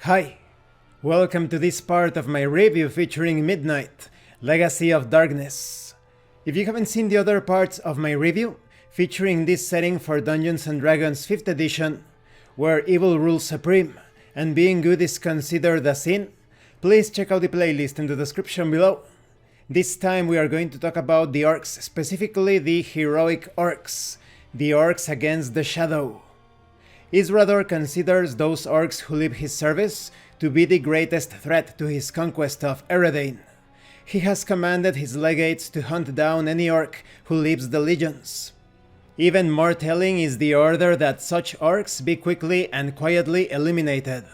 Hi, welcome to this part of my review featuring Midnight, Legacy of Darkness. If you haven't seen the other parts of my review, featuring this setting for Dungeons & Dragons 5th edition, where evil rules supreme and being good is considered a sin, please check out the playlist in the description below. This time we are going to talk about the Orcs, specifically the heroic Orcs, the Orcs against the Shadow. Isrador considers those Orcs who leave his service to be the greatest threat to his conquest of Eredain. He has commanded his legates to hunt down any Orc who leaves the legions. Even more telling is the order that such Orcs be quickly and quietly eliminated.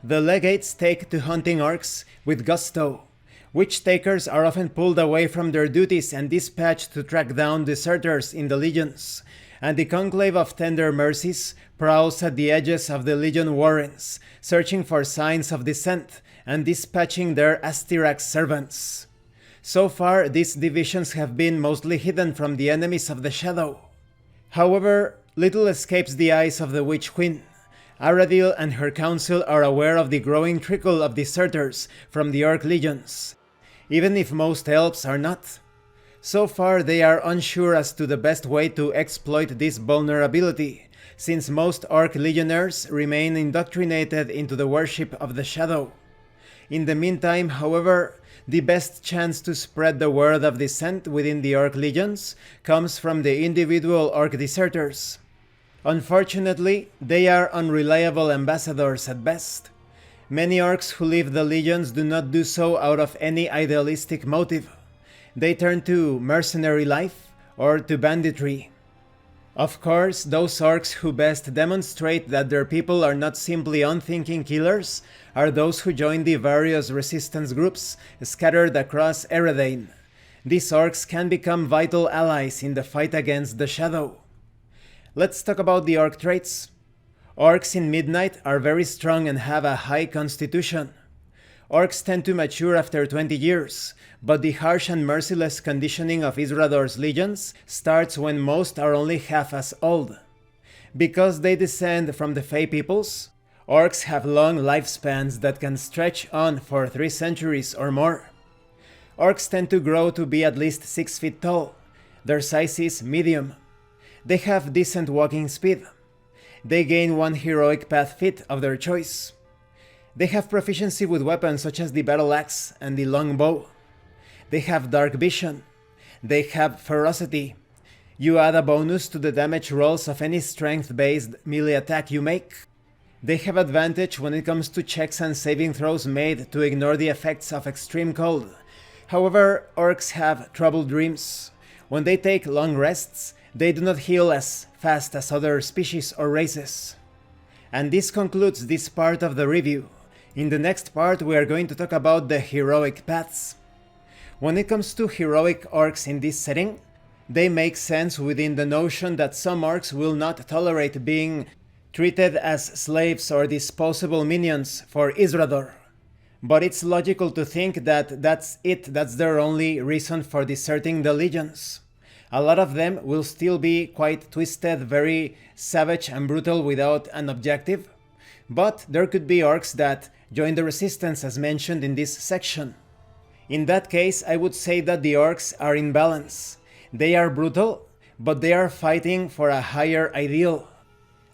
The legates take to hunting Orcs with gusto. Witch takers are often pulled away from their duties and dispatched to track down deserters in the legions, and the Conclave of Tender Mercies prowls at the edges of the Legion warrens, searching for signs of dissent and dispatching their Astirax servants. So far, these divisions have been mostly hidden from the enemies of the Shadow. However, little escapes the eyes of the Witch Queen. Aradil and her council are aware of the growing trickle of deserters from the Orc legions, even if most elves are not. So far, they are unsure as to the best way to exploit this vulnerability, since most Orc legionnaires remain indoctrinated into the worship of the Shadow. In the meantime, however, the best chance to spread the word of dissent within the Orc legions comes from the individual Orc deserters. Unfortunately, they are unreliable ambassadors at best. Many Orcs who leave the legions do not do so out of any idealistic motive. They turn to mercenary life or to banditry. Of course, those Orcs who best demonstrate that their people are not simply unthinking killers are those who join the various resistance groups scattered across Eredain. These Orcs can become vital allies in the fight against the Shadow. Let's talk about the Orc traits. Orcs in Midnight are very strong and have a high constitution. Orcs tend to mature after 20 years, but the harsh and merciless conditioning of Isrador's legions starts when most are only half as old. Because they descend from the Fey peoples, Orcs have long lifespans that can stretch on for 3 centuries or more. Orcs tend to grow to be at least 6 feet tall. Their size is medium. They have decent walking speed. They gain 1 heroic path feat of their choice. They have proficiency with weapons such as the battle axe and the long bow. They have dark vision. They have ferocity. You add a bonus to the damage rolls of any strength-based melee attack you make. They have advantage when it comes to checks and saving throws made to ignore the effects of extreme cold. However, Orcs have troubled dreams. When they take long rests, they do not heal as fast as other species or races. And this concludes this part of the review. In the next part we are going to talk about the heroic paths. When it comes to heroic Orcs in this setting, they make sense within the notion that some Orcs will not tolerate being treated as slaves or disposable minions for Isrador. But it's logical to think that that's their only reason for deserting the legions. A lot of them will still be quite twisted, very savage and brutal without an objective. But there could be Orcs that join the resistance as mentioned in this section. In that case, I would say that the Orcs are in balance. They are brutal, but they are fighting for a higher ideal.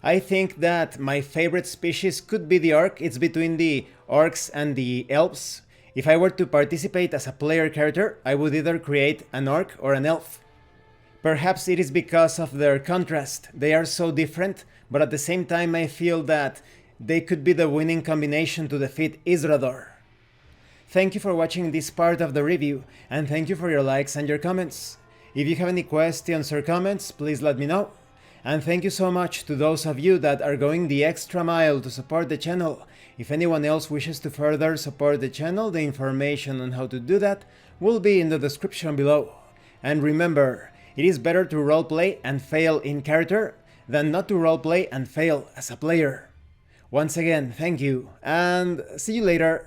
I think that my favorite species could be the Orc. It's between the Orcs and the Elves. If I were to participate as a player character, I would either create an Orc or an Elf. Perhaps it is because of their contrast. They are so different, but at the same time I feel that they could be the winning combination to defeat Isrador. Thank you for watching this part of the review, and thank you for your likes and your comments. If you have any questions or comments, please let me know. And thank you so much to those of you that are going the extra mile to support the channel. If anyone else wishes to further support the channel, the information on how to do that will be in the description below. And remember, it is better to roleplay and fail in character than not to roleplay and fail as a player. Once again, thank you, and see you later.